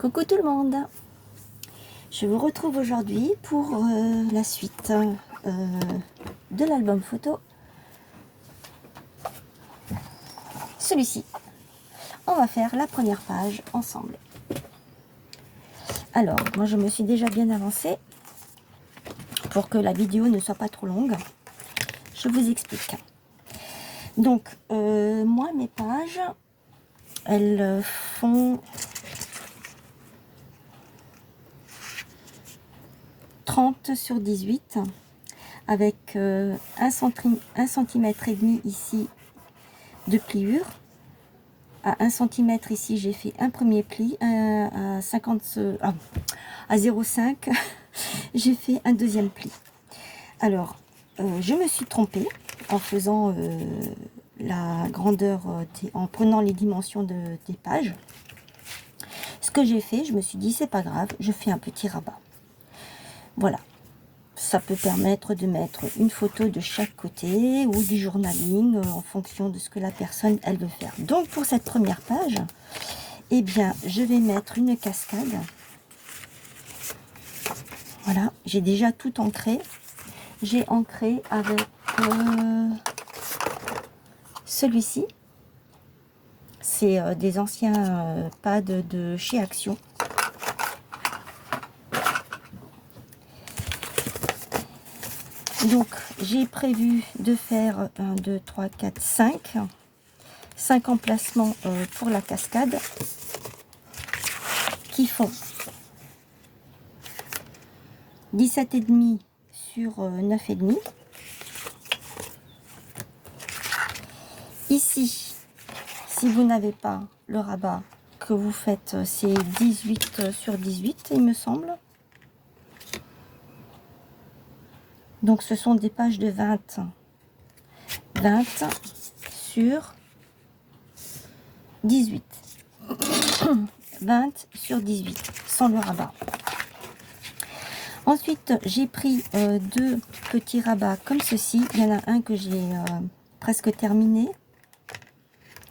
Coucou tout le monde, je vous retrouve aujourd'hui pour la suite de l'album photo. Celui-ci, on va faire la première page ensemble. Alors, moi je me suis déjà bien avancée pour que la vidéo ne soit pas trop longue. Je vous explique. Donc, moi mes pages, elles font 30 sur 18 avec 1 cm et demi ici de pliure. À 1 cm ici j'ai fait un premier pli, à 0,5 j'ai fait un deuxième pli. Alors je me suis trompée en faisant la grandeur, en prenant les dimensions des pages. Ce que j'ai fait, je me suis dit c'est pas grave, je fais un petit rabat. Voilà, ça peut permettre de mettre une photo de chaque côté ou du journaling en fonction de ce que la personne elle veut faire. Donc pour cette première page, eh bien je vais mettre une cascade. Voilà, j'ai déjà tout ancré. J'ai ancré avec celui-ci. C'est des anciens pads de chez Action. Donc, j'ai prévu de faire 1, 2, 3, 4, 5 emplacements pour la cascade qui font 17,5 sur 9,5. Ici, si vous n'avez pas le rabat que vous faites, c'est 18 sur 18, il me semble. Donc ce sont des pages de 20 sur 18. 20 sur 18, sans le rabat. Ensuite, j'ai pris deux petits rabats comme ceci. Il y en a un que j'ai presque terminé.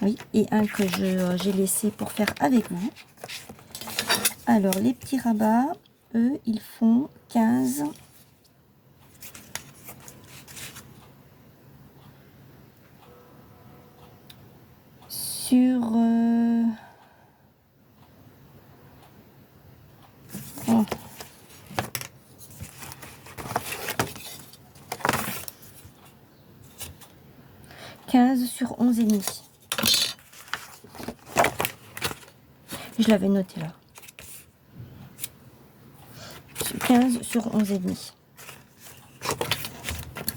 Oui, et un que j'ai laissé pour faire avec vous. Alors, les petits rabats, eux, ils font 15 sur... Oh. Sur 11,5. Je l'avais noté là. 15 sur 11,5.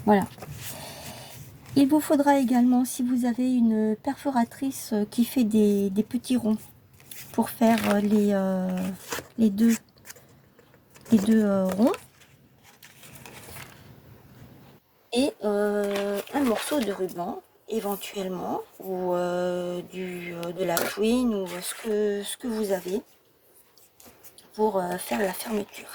Voilà. Il vous faudra également, si vous avez une perforatrice qui fait des petits ronds pour faire les deux ronds, et un morceau de ruban éventuellement, ou de la fouine, ou ce que vous avez pour faire la fermeture.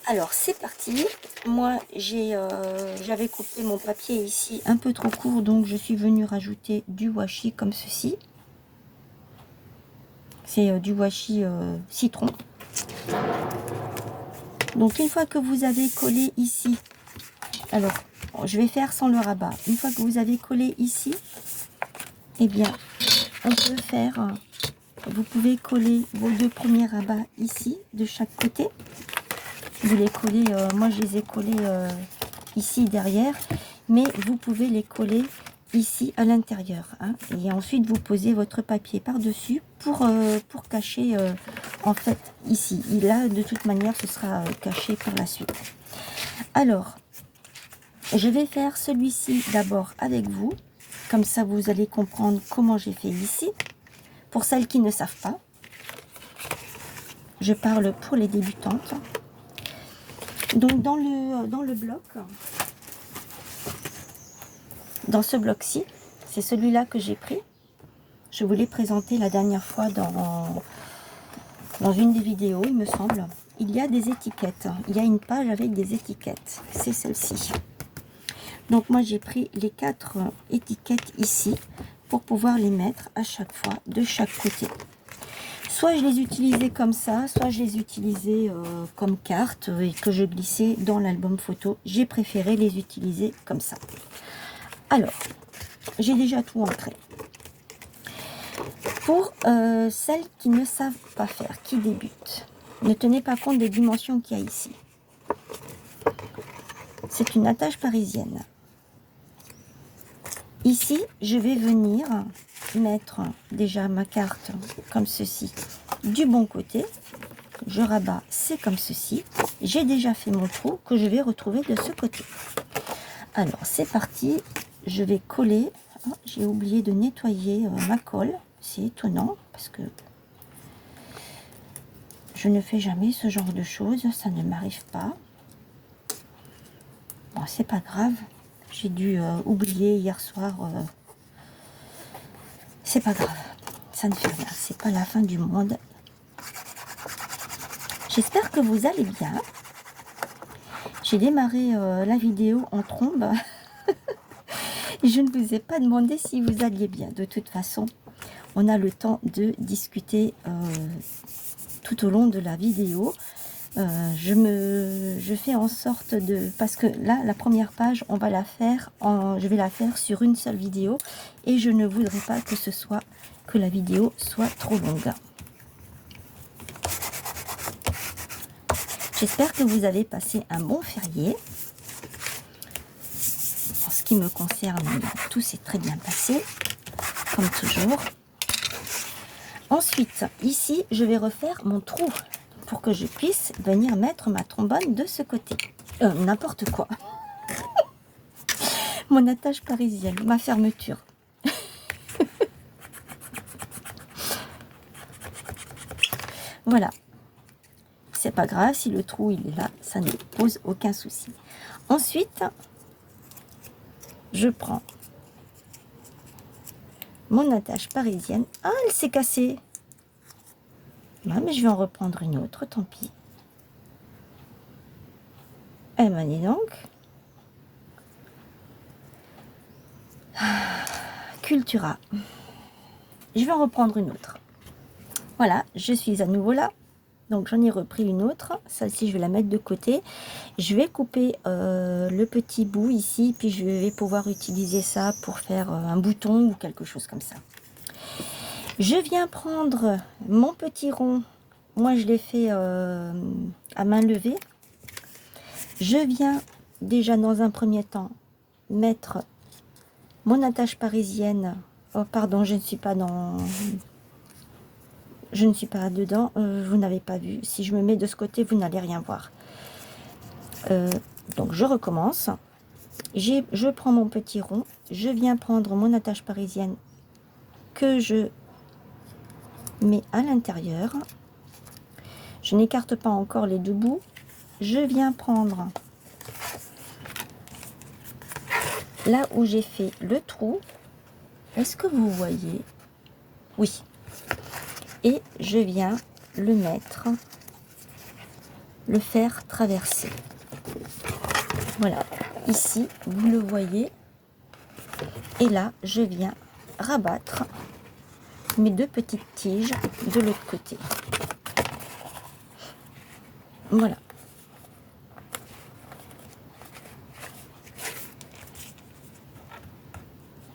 Alors c'est parti. Moi j'avais coupé mon papier ici un peu trop court, donc je suis venue rajouter du washi comme ceci. C'est du washi citron. Donc une fois que vous avez collé ici, alors je vais faire sans le rabat. Une fois que vous avez collé ici, eh bien on peut faire, vous pouvez coller vos deux premiers rabats ici de chaque côté. Vous les collez, moi je les ai collés ici derrière, mais vous pouvez les coller ici à l'intérieur, hein. Et ensuite vous posez votre papier par dessus pour cacher en fait ici. Et là de toute manière ce sera caché par la suite. Alors je vais faire celui-ci d'abord avec vous, comme ça vous allez comprendre comment j'ai fait ici. Pour celles qui ne savent pas, je parle pour les débutantes. Donc dans le bloc, dans ce bloc-ci, c'est celui-là que j'ai pris. Je vous l'ai présenté la dernière fois dans une des vidéos, il me semble. Il y a des étiquettes. Il y a une page avec des étiquettes. C'est celle-ci. Donc moi j'ai pris les 4 étiquettes ici pour pouvoir les mettre à chaque fois de chaque côté. Soit je les utilisais comme ça, soit je les utilisais comme carte et que je glissais dans l'album photo. J'ai préféré les utiliser comme ça. Alors, j'ai déjà tout ancré. Pour celles qui ne savent pas faire, qui débutent, ne tenez pas compte des dimensions qu'il y a ici. C'est une attache parisienne. Ici, je vais venir mettre déjà ma carte comme ceci du bon côté. Je rabats, c'est comme ceci. J'ai déjà fait mon trou que je vais retrouver de ce côté. Alors, c'est parti. Je vais coller. Oh, j'ai oublié de nettoyer ma colle. C'est étonnant parce que je ne fais jamais ce genre de choses. Ça ne m'arrive pas. Bon, c'est pas grave. J'ai dû oublier hier soir. C'est pas grave. Ça ne fait rien. C'est pas la fin du monde. J'espère que vous allez bien. J'ai démarré la vidéo en trombe. Je ne vous ai pas demandé si vous alliez bien. De toute façon, on a le temps de discuter tout au long de la vidéo. Je fais en sorte de... Parce que là, la première page, on va la faire je vais la faire sur une seule vidéo. Et je ne voudrais pas que la vidéo soit trop longue. J'espère que vous avez passé un bon férié. En ce qui me concerne, tout s'est très bien passé, comme toujours. Ensuite, ici, je vais refaire mon trou pour que je puisse venir mettre ma trombone de ce côté. N'importe quoi. Mon attache parisienne, ma fermeture. Voilà. C'est pas grave, si le trou il est là, ça ne pose aucun souci. Ensuite, je prends mon attache parisienne. Ah, elle s'est cassée. Ah, mais je vais en reprendre une autre, tant pis. Eh ben, dis donc. Cultura. Je vais en reprendre une autre. Voilà, je suis à nouveau là. Donc j'en ai repris une autre. Celle-ci, je vais la mettre de côté. Je vais couper le petit bout ici. Puis je vais pouvoir utiliser ça pour faire un bouton ou quelque chose comme ça. Je viens prendre mon petit rond. Moi, je l'ai fait à main levée. Je viens déjà dans un premier temps mettre mon attache parisienne. Oh, pardon, je ne suis pas dans... Je ne suis pas dedans, vous n'avez pas vu. Si je me mets de ce côté, vous n'allez rien voir. Donc je recommence. Je prends mon petit rond. Je viens prendre mon attache parisienne que je mets à l'intérieur. Je n'écarte pas encore les deux bouts. Je viens prendre là où j'ai fait le trou. Est-ce que vous voyez? Oui. Et je viens le faire traverser. Voilà, ici, vous le voyez. Et là, je viens rabattre mes deux petites tiges de l'autre côté. Voilà.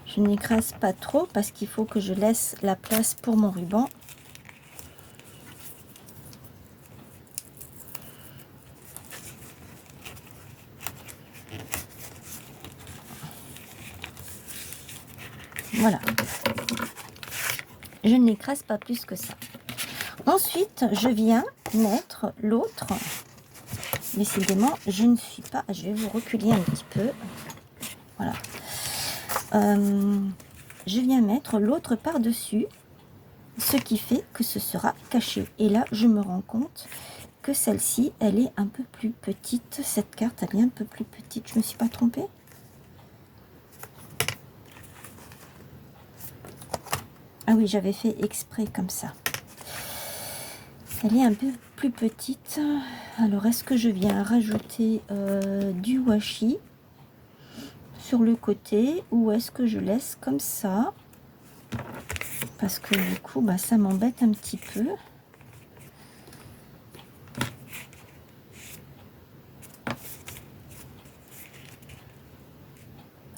Je n'écrase pas trop parce qu'il faut que je laisse la place pour mon ruban. Voilà. Je ne l'écrase pas plus que ça. Ensuite, je viens mettre l'autre. Décidément, je ne suis pas... Je vais vous reculer un petit peu. Voilà. Je viens mettre l'autre par-dessus, ce qui fait que ce sera caché. Et là, je me rends compte que celle-ci, elle est un peu plus petite. Cette carte, elle est un peu plus petite. Je ne me suis pas trompée? Ah oui, j'avais fait exprès comme ça. Elle est un peu plus petite. Alors, est-ce que je viens rajouter du washi sur le côté ou est-ce que je laisse comme ça? Parce que du coup, bah, ça m'embête un petit peu.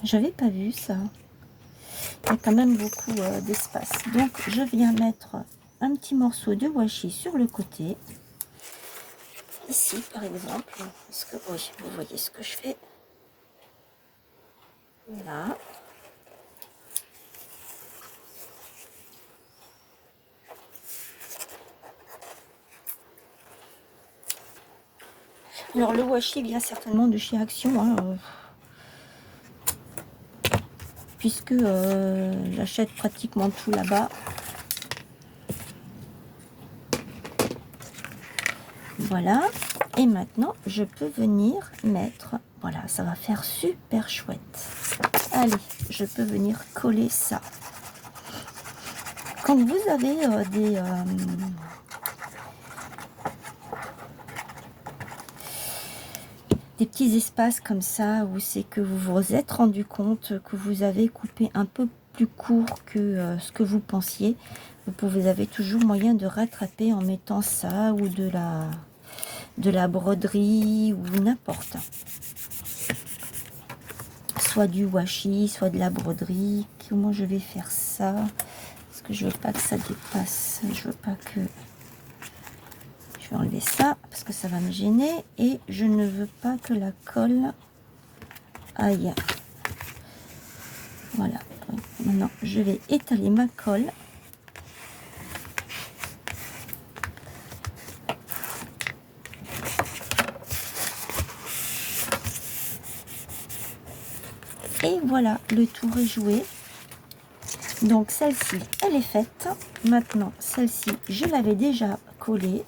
J'avais pas vu ça. Il y a quand même beaucoup d'espace. Donc, je viens mettre un petit morceau de washi sur le côté. Ici, par exemple. Est-ce que oui, vous voyez ce que je fais? Là. Alors, le washi vient certainement de chez Action, hein, puisque j'achète pratiquement tout là-bas. Voilà. Et maintenant, je peux venir mettre... Voilà, ça va faire super chouette. Allez, je peux venir coller ça. Quand vous avez des petits espaces comme ça, où c'est que vous vous êtes rendu compte que vous avez coupé un peu plus court que ce que vous pensiez, vous avez toujours moyen de rattraper en mettant ça ou de la broderie ou n'importe. Soit du washi, soit de la broderie. Comment je vais faire ça? Parce que je veux pas que ça dépasse. Je veux pas que... Je vais enlever ça parce que ça va me gêner. Et je ne veux pas que la colle aille. Voilà. Maintenant, je vais étaler ma colle. Et voilà, le tour est joué. Donc celle-ci, elle est faite. Maintenant, celle-ci, je l'avais déjà collée.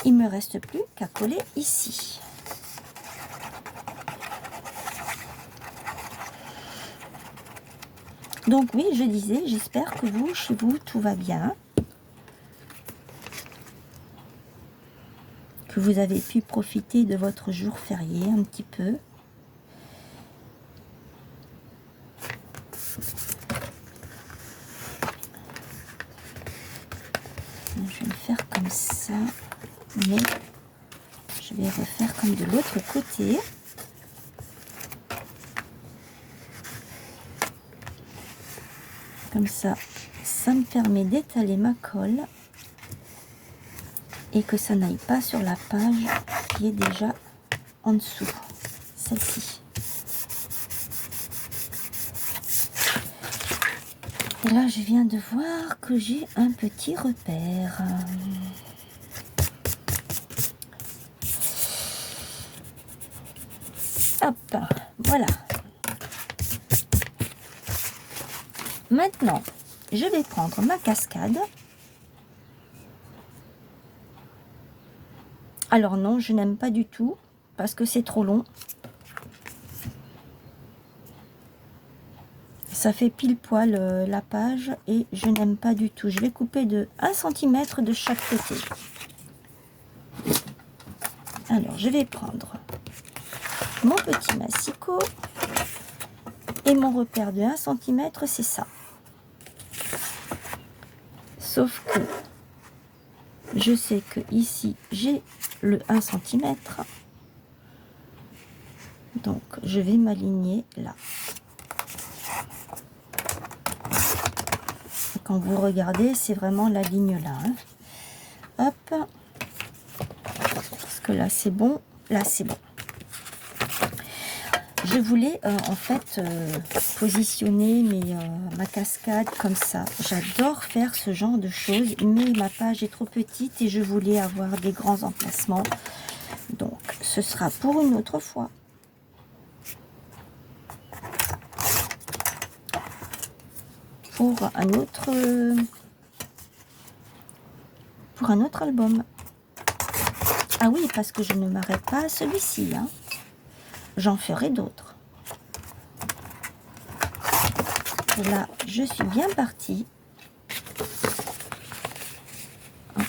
Il me reste plus qu'à coller ici. Donc oui, je disais, j'espère que vous, chez vous, tout va bien. Que vous avez pu profiter de votre jour férié un petit peu. Je vais le faire comme ça, mais je vais refaire comme de l'autre côté. Comme ça, ça me permet d'étaler ma colle et que ça n'aille pas sur la page qui est déjà en dessous, celle-ci. Et là, je viens de voir que j'ai un petit repère. Hop, voilà. Maintenant, je vais prendre ma cascade. Alors non, je n'aime pas du tout parce que c'est trop long. Ça fait pile poil la page et je n'aime pas du tout. Je vais couper de 1 cm de chaque côté. Alors, je vais prendre mon petit massicot et mon repère de 1 cm, c'est ça. Sauf que je sais que ici, j'ai le 1 cm. Donc, je vais m'aligner là. Quand vous regardez, c'est vraiment la ligne là. Hein. Hop. Parce que là, c'est bon. Là, c'est bon. Je voulais en fait positionner ma cascade comme ça. J'adore faire ce genre de choses, mais ma page est trop petite et je voulais avoir des grands emplacements. Donc, ce sera pour une autre fois. Pour un autre album. Ah oui, parce que je ne m'arrête pas à celui-ci. Hein. J'en ferai d'autres. Là, je suis bien partie.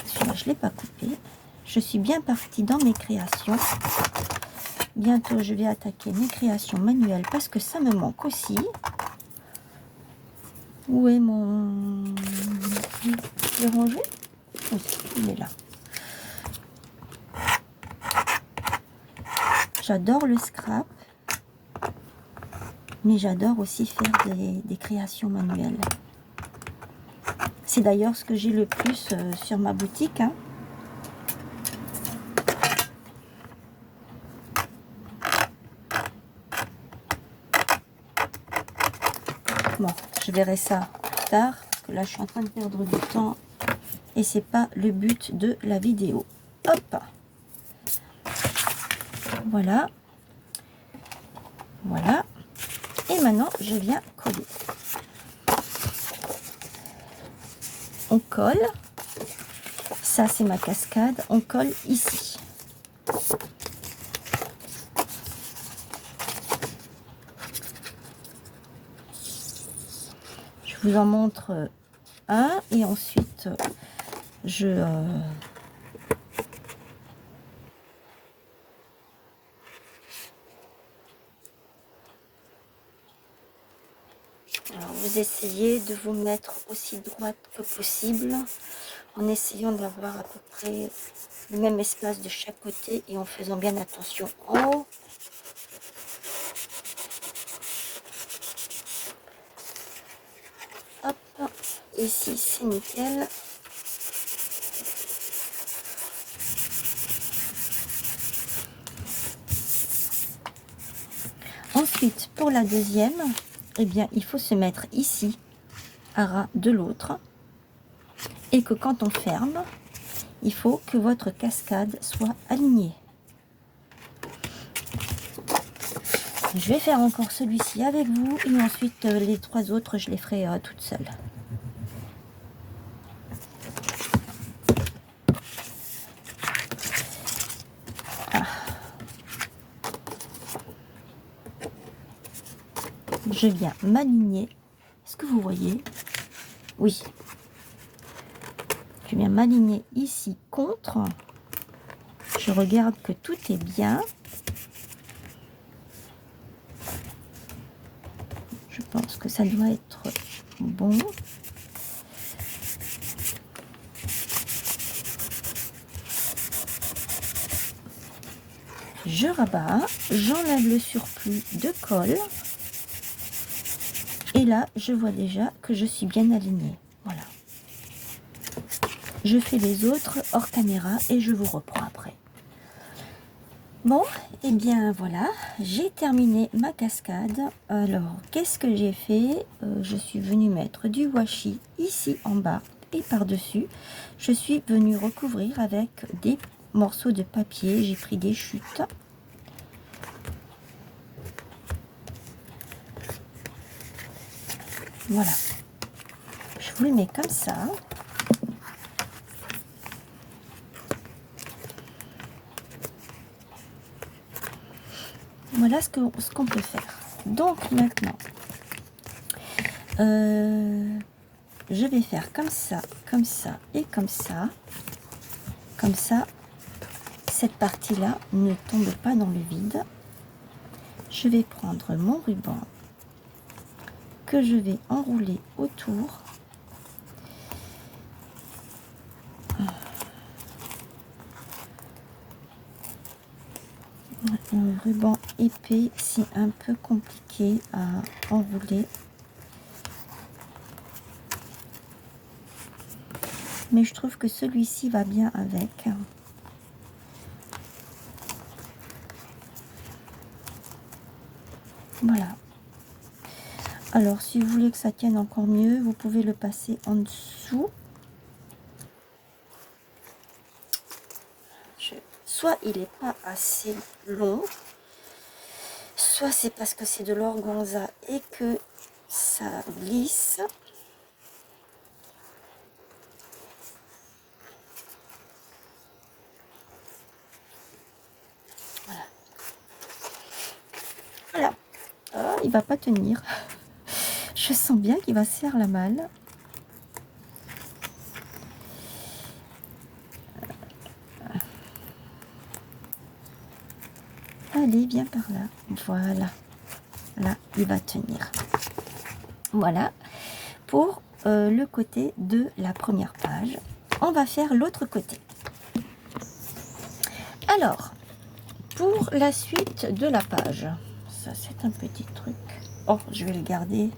Celui-là, je ne l'ai pas coupé. Je suis bien partie dans mes créations. Bientôt, je vais attaquer mes créations manuelles parce que ça me manque aussi. Où est mon... Je l'ai rangé? Oui, il est là. J'adore le scrap. Mais j'adore aussi faire des créations manuelles. C'est d'ailleurs ce que j'ai le plus sur ma boutique, hein. Bon, je verrai ça plus tard, parce que là, je suis en train de perdre du temps. Et c'est pas le but de la vidéo. Hop! Voilà. Voilà. Et maintenant, je viens coller. On colle. Ça, c'est ma cascade. On colle ici. Je vous en montre un et ensuite alors, vous essayez de vous mettre aussi droite que possible en essayant d'avoir à peu près le même espace de chaque côté et en faisant bien attention en haut. Hop, ici c'est nickel. Ensuite, pour la deuxième, eh bien, il faut se mettre ici, à ras de l'autre. Et que quand on ferme, il faut que votre cascade soit alignée. Je vais faire encore celui-ci avec vous et ensuite les trois autres, je les ferai toutes seules. Ah. Je viens m'aligner. Est-ce que vous voyez? Oui. Je viens m'aligner ici contre. Je regarde que tout est bien. Je pense que ça doit être bon. Je rabats, j'enlève le surplus de colle. Et là, je vois déjà que je suis bien alignée. Voilà. Je fais les autres hors caméra et je vous reprends après. Bon, et bien voilà, j'ai terminé ma cascade. Alors, qu'est-ce que j'ai fait? Je suis venue mettre du washi ici en bas et par-dessus. Je suis venue recouvrir avec des morceaux de papier. J'ai pris des chutes. Voilà. Je vous le mets comme ça. Voilà ce qu'on peut faire. Donc maintenant, je vais faire comme ça et comme ça. Comme ça, cette partie-là ne tombe pas dans le vide. Je vais prendre mon ruban que je vais enrouler autour. Un ruban épais, c'est un peu compliqué à enrouler. Mais je trouve que celui-ci va bien avec. Voilà. Alors, si vous voulez que ça tienne encore mieux, vous pouvez le passer en dessous. Soit il n'est pas assez long, soit c'est parce que c'est de l'organza et que ça glisse. Voilà. Voilà. Oh, il va pas tenir. Je sens bien qu'il va se faire la malle. Allez, viens par là. Voilà. Là, il va tenir. Voilà. Pour le côté de la première page. On va faire l'autre côté. Alors, pour la suite de la page. Ça, c'est un petit truc. Oh, je vais le garder.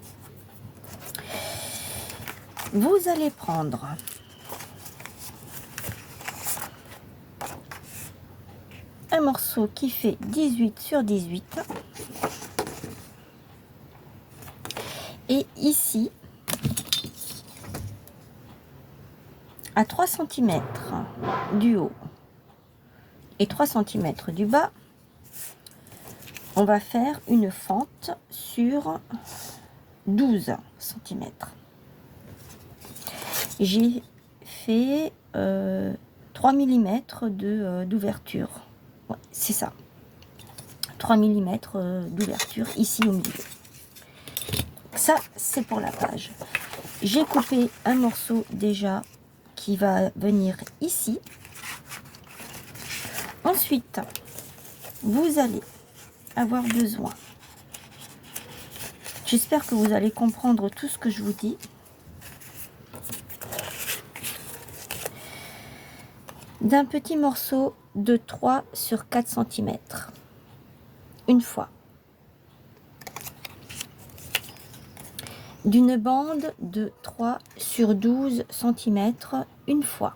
Vous allez prendre un morceau qui fait 18 sur 18. Et ici, à 3 cm du haut et 3 cm du bas, on va faire une fente sur 12 cm. J'ai fait 3 mm d'ouverture. Ouais, c'est ça. 3 mm d'ouverture ici au milieu. Ça, c'est pour la page. J'ai coupé un morceau déjà qui va venir ici. Ensuite, vous allez avoir besoin, j'espère que vous allez comprendre tout ce que je vous dis, d'un petit morceau de 3 sur 4 cm une fois, d'une bande de 3 sur 12 cm une fois.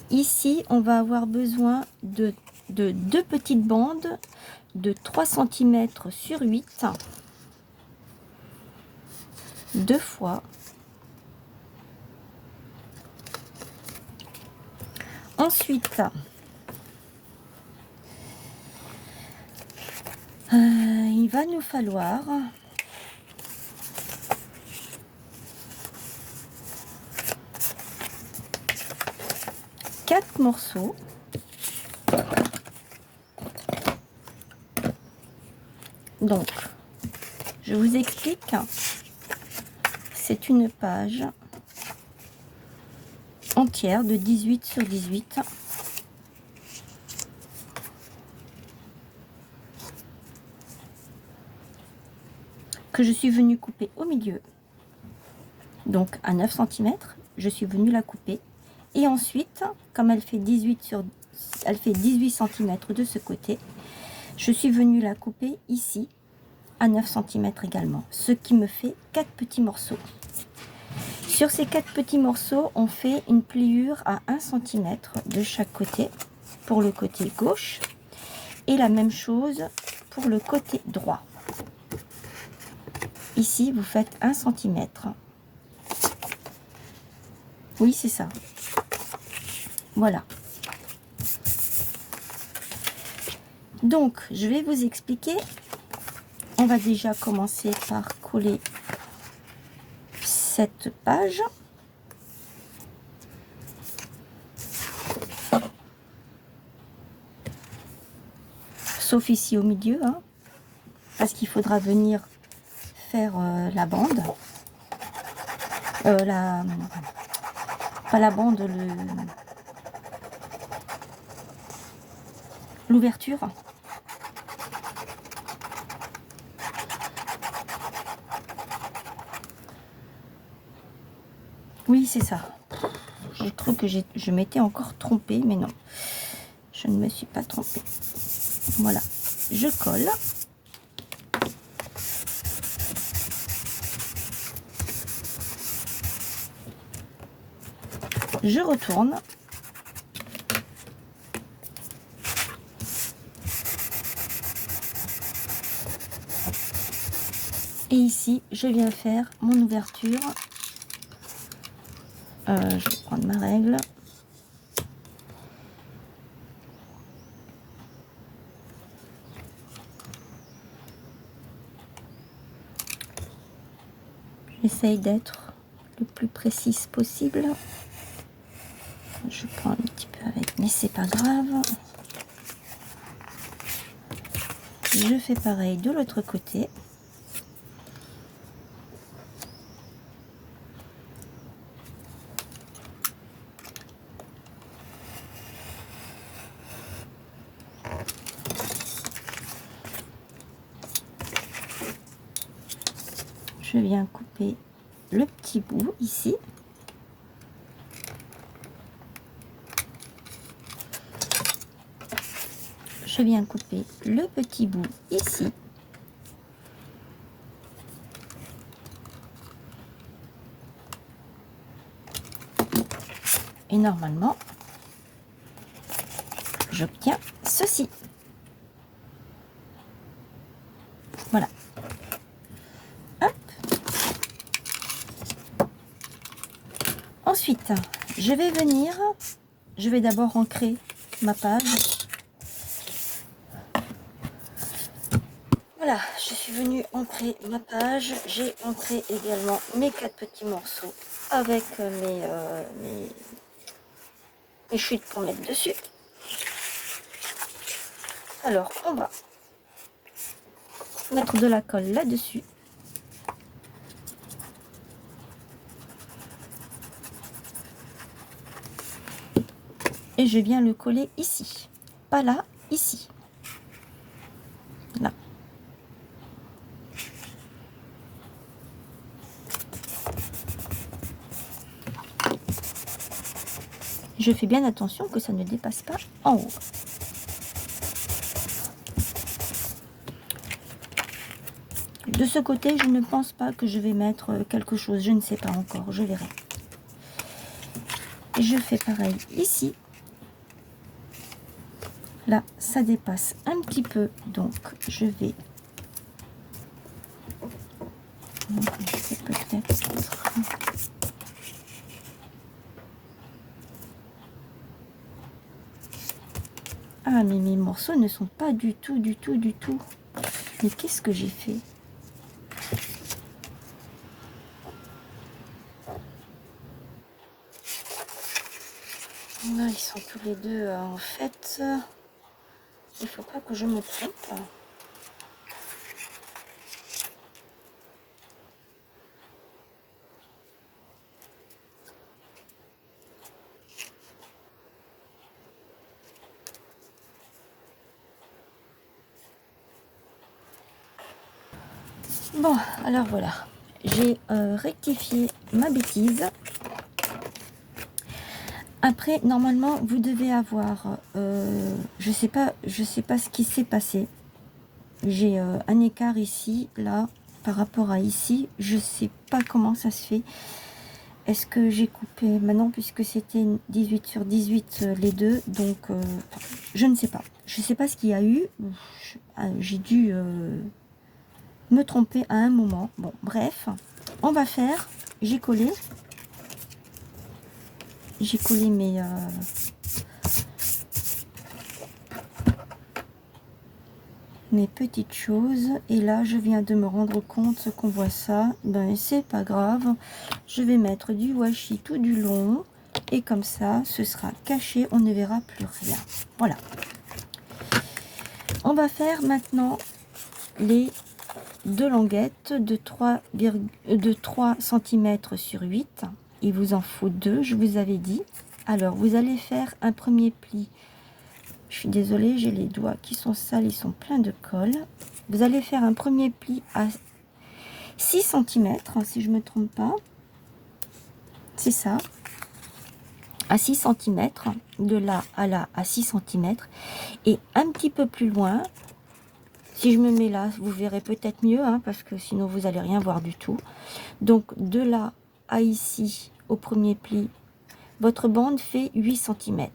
Ici, on va avoir besoin de deux petites bandes de 3 cm sur 8, deux fois. Ensuite, il va nous falloir quatre morceaux donc je vous explique, c'est une page entière de 18 sur 18 que je suis venue couper au milieu, donc à 9 cm je suis venue la couper, et ensuite comme elle fait 18 cm de ce côté, je suis venue la couper ici à 9 cm également, ce qui me fait 4 petits morceaux. Sur ces 4 petits morceaux, on fait une pliure à 1 cm de chaque côté pour le côté gauche, et la même chose pour le côté droit. Ici, vous faites 1 cm. Oui, c'est ça. Voilà. Donc, je vais vous expliquer. On va déjà commencer par coller cette page. Sauf ici au milieu, hein, parce qu'il faudra venir faire la bande. Pas la bande, l'ouverture. Oui, c'est ça. J'ai cru que je m'étais encore trompée, mais non. Je ne me suis pas trompée. Voilà. Je colle. Je retourne. Et ici, je viens faire mon ouverture. Je vais prendre ma règle. J'essaye d'être le plus précise possible. Je prends un petit peu avec, mais c'est pas grave. Je fais pareil de l'autre côté. Je viens couper le petit bout ici. Je viens couper le petit bout ici. Et normalement, j'obtiens ceci. Voilà. Hop. Ensuite, je vais venir, je vais d'abord ancrer ma page. Voilà, je suis venue ancrer ma page. J'ai ancré également mes 4 petits morceaux avec mes chutes pour mettre dessus. Alors, on va mettre de la colle là-dessus. Et je viens le coller ici. Pas là, ici. Là. Je fais bien attention que ça ne dépasse pas en haut. De ce côté, je ne pense pas que je vais mettre quelque chose. Je ne sais pas encore, je verrai. Je fais pareil ici. Là, ça dépasse un petit peu, donc je vais peut-être... Ah, mais mes morceaux ne sont pas du tout. Mais qu'est-ce que j'ai fait? Là, ils sont tous les deux, en fait... Il faut pas que je me trompe. Bon, alors voilà. J'ai rectifié ma bêtise. Après, normalement, vous devez avoir... je sais pas ce qui s'est passé. J'ai un écart ici, là, par rapport à ici. Je sais pas comment ça se fait. Est-ce que j'ai coupé maintenant, puisque c'était 18 sur 18 les deux, donc je ne sais pas. Je ne sais pas ce qu'il y a eu. J'ai dû me tromper à un moment. Bon, bref, on va faire. J'ai collé mes petites choses, et là je viens de me rendre compte qu'on voit ça. Ben c'est pas grave, je vais mettre du washi tout du long, et comme ça ce sera caché, on ne verra plus rien. Voilà, on va faire maintenant les deux languettes de 3 cm sur 8. Il vous en faut 2, je vous avais dit. Alors vous allez faire un premier pli. Je suis désolée, j'ai les doigts qui sont sales, ils sont pleins de colle. Vous allez faire un premier pli à 6 cm, si je ne me trompe pas. C'est ça. À 6 cm, de là à là à 6 cm. Et un petit peu plus loin, si je me mets là, vous verrez peut-être mieux, hein, parce que sinon vous n'allez rien voir du tout. Donc de là à ici, au premier pli, votre bande fait 8 cm.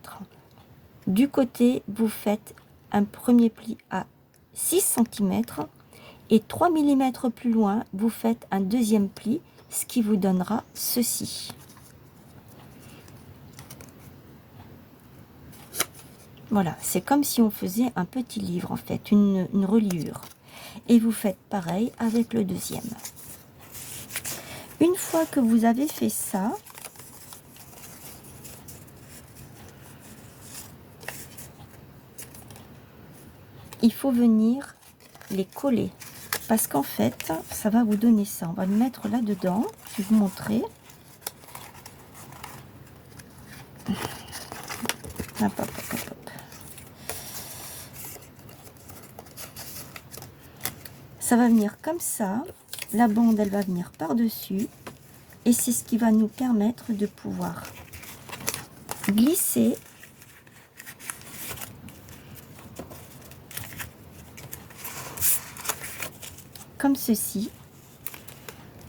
Du côté, vous faites un premier pli à 6 cm et 3 mm plus loin, vous faites un deuxième pli, ce qui vous donnera ceci. Voilà, c'est comme si on faisait un petit livre en fait, une reliure. Et vous faites pareil avec le deuxième. Une fois que vous avez fait ça, il faut venir les coller, parce qu'en fait ça va vous donner ça. On va le mettre là dedans, je vais vous montrer. Hop, hop, hop, hop. Ça va venir comme ça, la bande elle va venir par dessus, et c'est ce qui va nous permettre de pouvoir glisser comme ceci.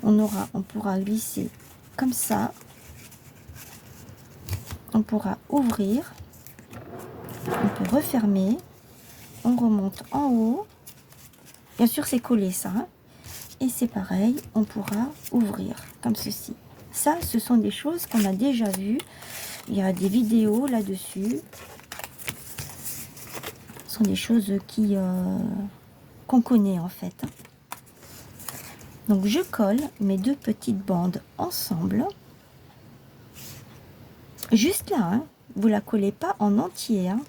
On pourra glisser comme ça, on pourra ouvrir, on peut refermer, on remonte en haut. Bien sûr, c'est collé ça, hein. Et c'est pareil, on pourra ouvrir comme ceci. Ça, ce sont des choses qu'on a déjà vues. Il y a des vidéos là-dessus. Ce sont des choses qu'on connaît en fait. Donc je colle mes deux petites bandes ensemble. Juste là, hein. Vous la collez pas en entier, hein.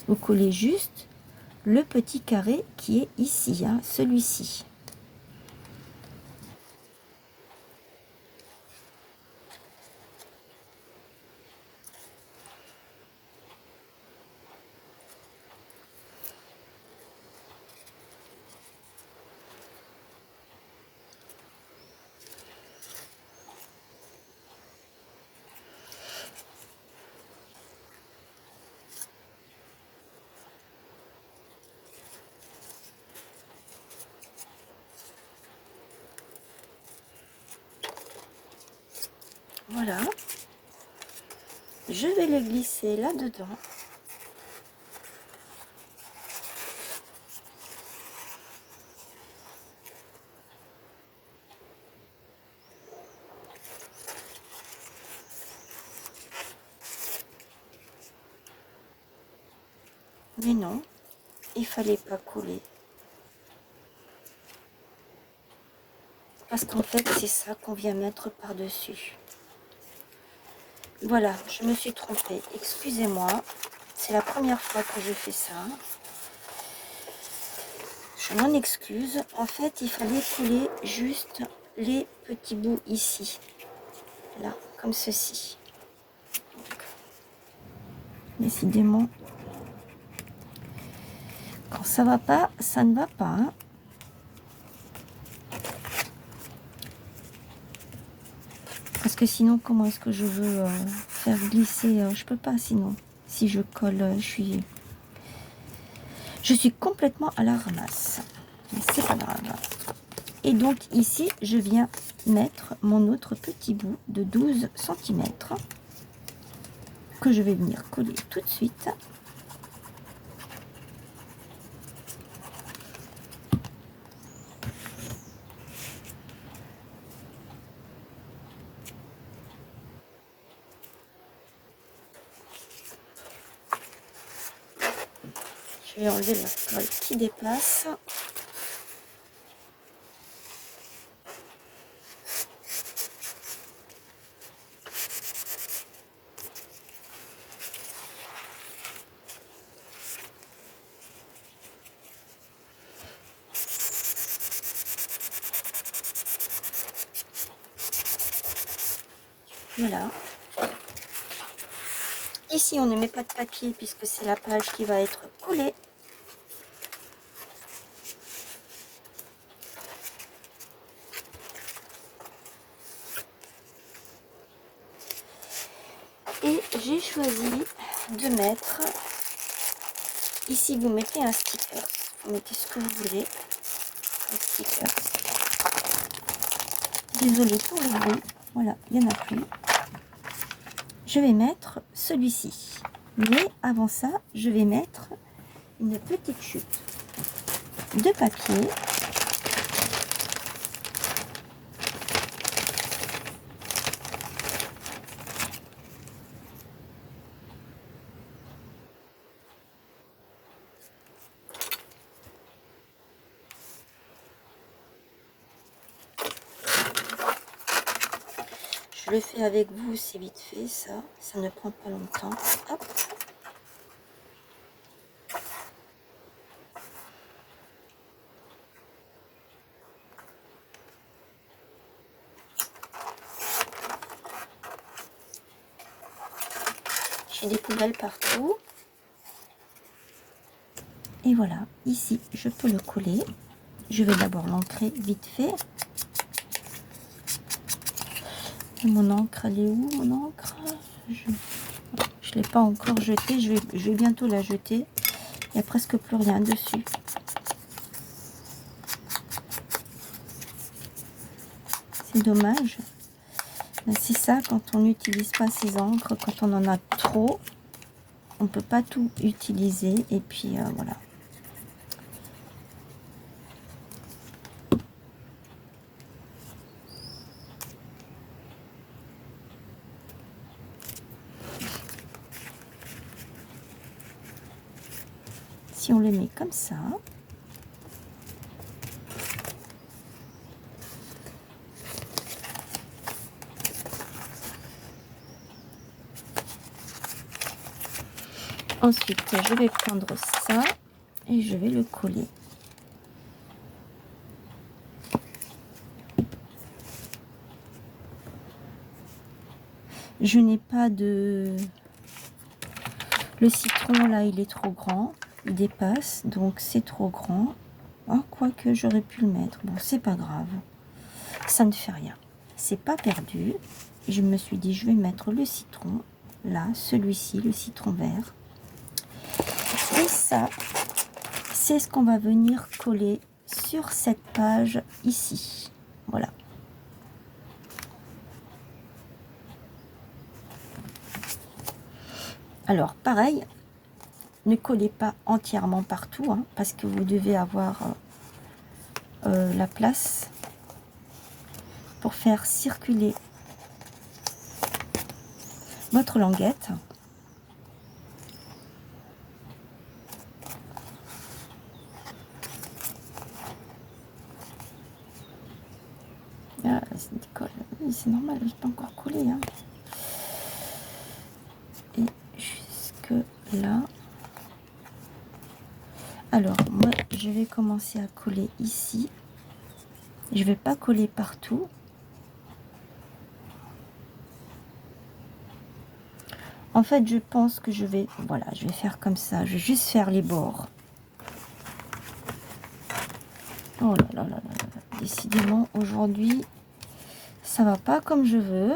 Vous collez juste le petit carré qui est ici, hein, celui-ci. Voilà. Je vais le glisser là-dedans. Mais non, il fallait pas coller. Parce qu'en fait, c'est ça qu'on vient mettre par-dessus. Voilà, je me suis trompée. Excusez-moi. C'est la première fois que je fais ça. Je m'en excuse. En fait, il fallait coller juste les petits bouts ici. Là, comme ceci. Décidément, quand ça va pas, ça ne va pas, hein. Parce que sinon, comment est-ce que je veux faire glisser, je peux pas sinon. Si je colle, je suis complètement à la ramasse. Mais c'est pas grave. Et donc ici, je viens mettre mon autre petit bout de 12 cm que je vais venir coller tout de suite. Je vais enlever la colle qui dépasse. Voilà. Ici, on ne met pas de papier puisque c'est la page qui va être collée. Et j'ai choisi de mettre, ici vous mettez un sticker, vous mettez ce que vous voulez, un sticker. Désolée pour le bruit, voilà, il n'y en a plus. Je vais mettre celui-ci, mais avant ça, je vais mettre une petite chute de papier. Je le fais avec vous, c'est vite fait, ça ne prend pas longtemps. Hop. J'ai des poubelles partout. Et voilà, ici, je peux le coller. Je vais d'abord l'ancrer vite fait. Et mon encre, elle est où, mon encre? Je ne l'ai pas encore jetée, je vais bientôt la jeter. Il n'y a presque plus rien dessus. C'est dommage. C'est ça, quand on n'utilise pas ces encres, quand on en a trop, on ne peut pas tout utiliser. Et puis voilà. Si on le met comme ça, ensuite je vais prendre ça et je vais le coller. Je n'ai pas de... Le citron là, il est trop grand, il dépasse, donc c'est trop grand. Oh, quoique j'aurais pu le mettre, bon c'est pas grave, ça ne fait rien, c'est pas perdu. Je me suis dit je vais mettre le citron là, celui-ci, le citron vert. Et ça, c'est ce qu'on va venir coller sur cette page ici, voilà. Alors pareil, ne collez pas entièrement partout, hein, parce que vous devez avoir la place pour faire circuler votre languette. Ah, c'est normal, je peux encore coller. Hein. Et jusque là. Alors, moi, je vais commencer à coller ici. Je vais pas coller partout. En fait, je pense que je vais, voilà, je vais faire comme ça. Je vais juste faire les bords. Oh là là là là là. Décidément, aujourd'hui, ça va pas comme je veux.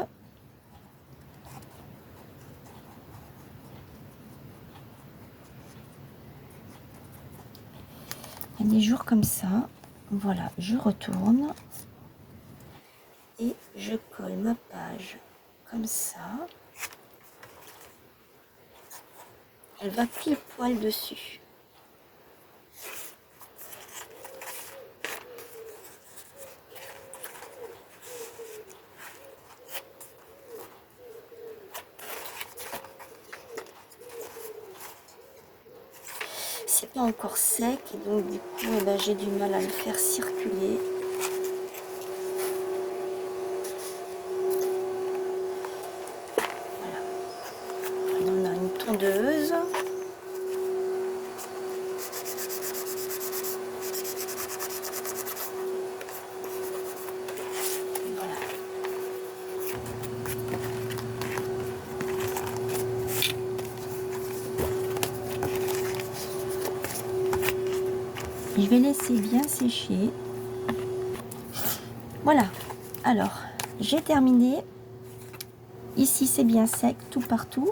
Il y a des jours comme ça. Voilà, je retourne. Et je colle ma page comme ça. Elle va pile poil dessus. C'est pas encore sec et donc du coup eh ben, j'ai du mal à le faire circuler. Voilà. On a une tondeuse. Voilà. Je vais laisser bien sécher. Voilà. Alors, j'ai terminé. Ici, c'est bien sec, tout partout.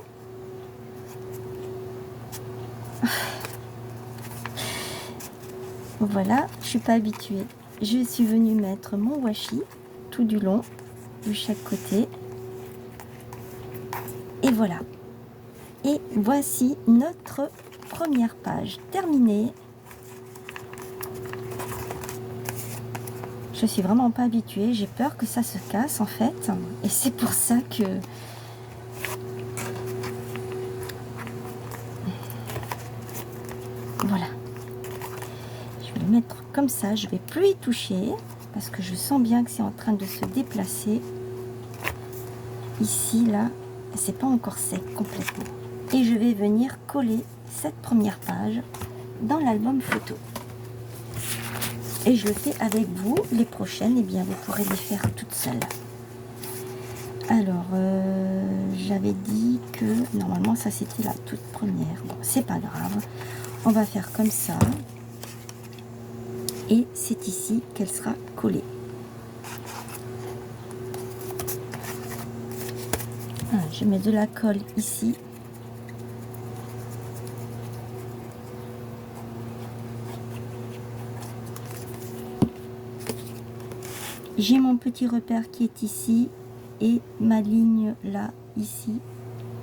Voilà, je suis pas habituée. Je suis venue mettre mon washi tout du long, de chaque côté. Et voilà. Et voici notre première page terminée. Je suis vraiment pas habituée. J'ai peur que ça se casse en fait. Et c'est pour ça que... Voilà. Je vais le mettre comme ça. Je vais plus y toucher. Parce que je sens bien que c'est en train de se déplacer. Ici, là, c'est pas encore sec complètement. Et je vais venir coller cette première page dans l'album photo. Et je le fais avec vous. Les prochaines, eh bien, vous pourrez les faire toutes seules. Alors, j'avais dit que normalement, ça c'était la toute première. Bon, c'est pas grave. On va faire comme ça. Et c'est ici qu'elle sera collée. Voilà, je mets de la colle ici. J'ai mon petit repère qui est ici et ma ligne là, ici,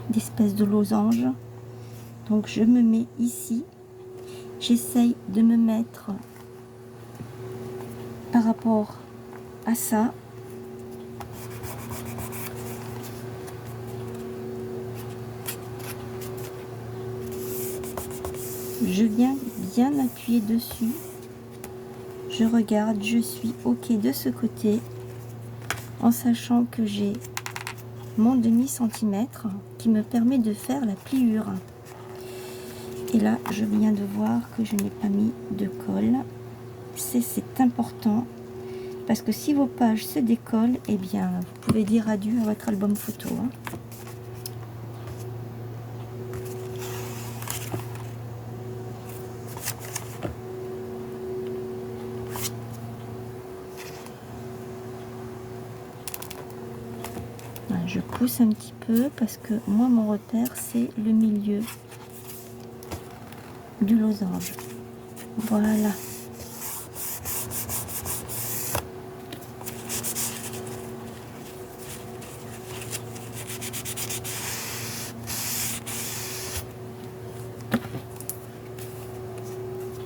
d'espèce de losange. Donc je me mets ici, j'essaye de me mettre par rapport à ça. Je viens bien appuyer dessus. Je regarde, je suis OK de ce côté, en sachant que j'ai mon demi-centimètre qui me permet de faire la pliure. Et là, je viens de voir que je n'ai pas mis de colle. C'est important, parce que si vos pages se décollent, eh bien, vous pouvez dire adieu à votre album photo. Je pousse un petit peu parce que moi mon repère c'est le milieu du losange. Voilà.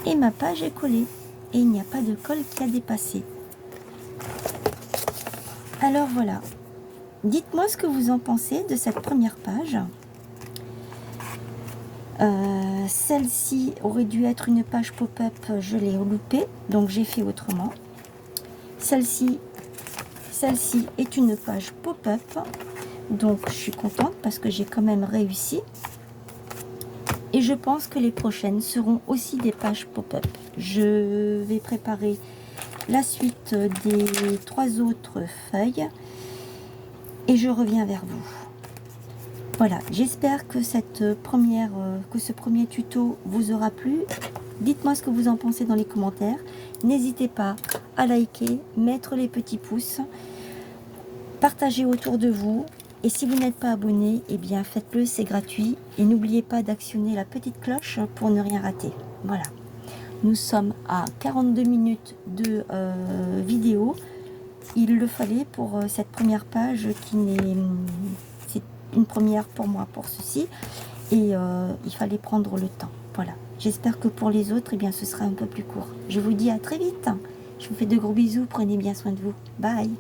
Et ma page est collée et il n'y a pas de colle qui a dépassé. Alors voilà. Dites-moi ce que vous en pensez de cette première page. Celle-ci aurait dû être une page pop-up, je l'ai loupée, donc j'ai fait autrement. Celle-ci est une page pop-up, donc je suis contente parce que j'ai quand même réussi. Et je pense que les prochaines seront aussi des pages pop-up. Je vais préparer la suite des 3 autres feuilles. Et je reviens vers vous. Voilà, j'espère que ce premier tuto vous aura plu. Dites-moi ce que vous en pensez dans les commentaires. N'hésitez pas à liker, mettre les petits pouces, partager autour de vous. Et si vous n'êtes pas abonné, eh bien faites-le, c'est gratuit. Et n'oubliez pas d'actionner la petite cloche pour ne rien rater. Voilà, nous sommes à 42 minutes de vidéo. Il le fallait pour cette première page c'est une première pour moi pour ceci, et il fallait prendre le temps. Voilà, j'espère que pour les autres, eh bien, ce sera un peu plus court. Je vous dis à très vite. Je vous fais de gros bisous, prenez bien soin de vous. Bye.